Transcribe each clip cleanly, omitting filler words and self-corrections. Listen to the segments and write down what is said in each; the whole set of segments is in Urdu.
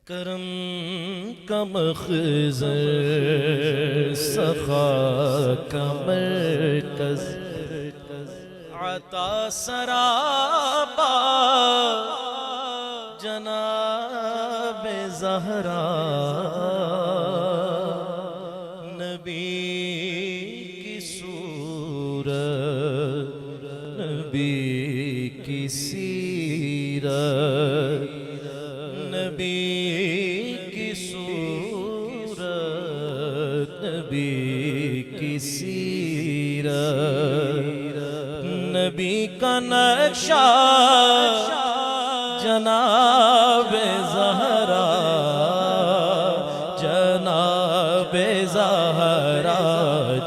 کرم کا مخزن سخا کا مرکز عطا سرابا جناب زہرا نبی کی صورت نبی کی سیرت نبی کی صورت نبی کی سیرت نبی کا نقشہ جناب زہرا جناب زہرا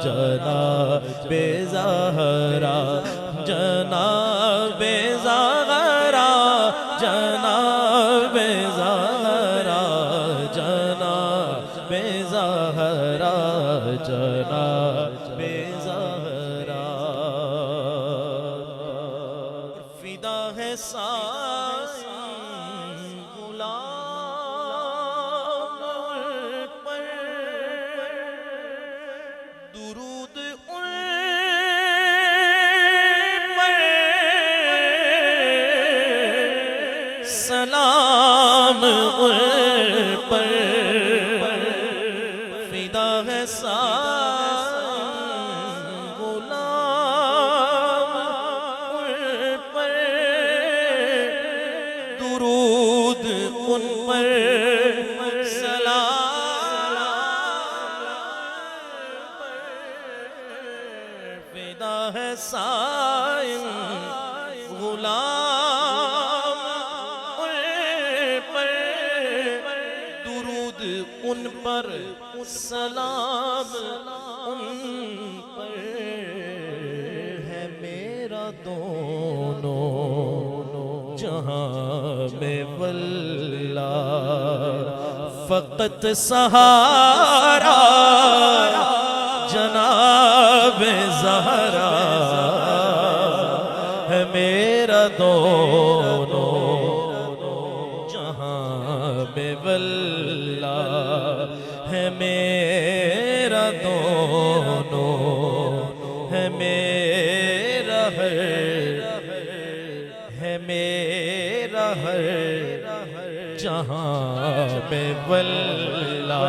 جناب زہرا جناب زہرا جناب زہرا جناب زہرا جناب زہرا فدا ہے سائیں غلام پر درود ان پر سلام ان پر فدا ہے سائیں غلام ان پر درود ان پر سلام فدا ہے سائیں غلام ان پر درود ان پر سلام ان پر ہے میرا دونوں جہاں میں واللہ فقط سہارا جناب زہرا ہے میرا دونوں جہاں میں واللہ ہے میرا دونوں ہے میرا ہے میرا جہاں میں واللہ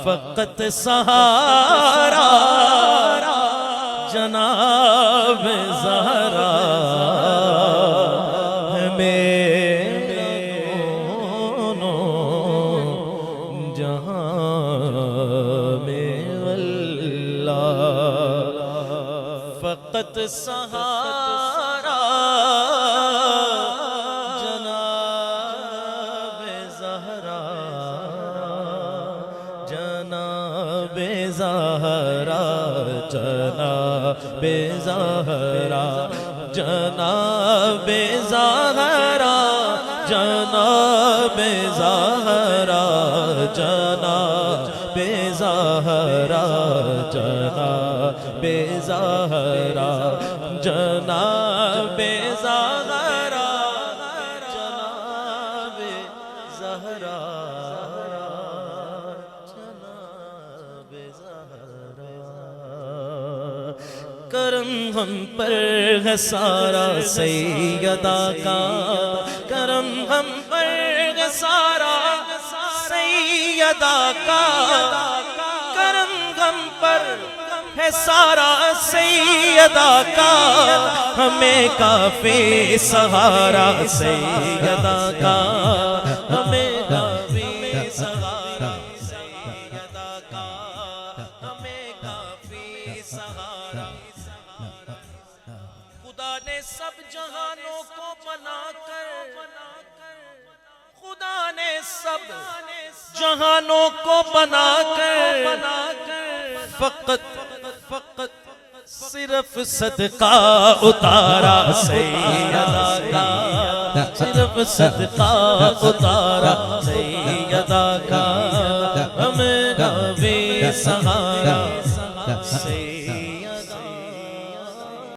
فقط سہارا جناب زہرا ہے میرا دونوں جہاں میں واللہ فقط سہارا جناب زہرا جناب زہرا جناب زہرا جناب زہرا جناب زہرا جناب زہرا جناب زہرا جناب زہرا جناب زہرا جناب زہرا کرم ہم پر ہے سارا سیدہ کا کرم ہم پر ہے سارا سیدہ کا کرم ہم پر ہے سارا سیدہ کا ہمیں کافی سہارا سیدہ کا ہمیں کافی سہارا سیدہ کا ہمیں کافی سہارا خدا نے سب جہانوں کو بنا کر خدا نے سب جہانوں کو بنا کر فقط صرف صدقہ اتارا سیدہ کا صرف صدقہ اتارا سیدہ کا ہمیں نبی سہارا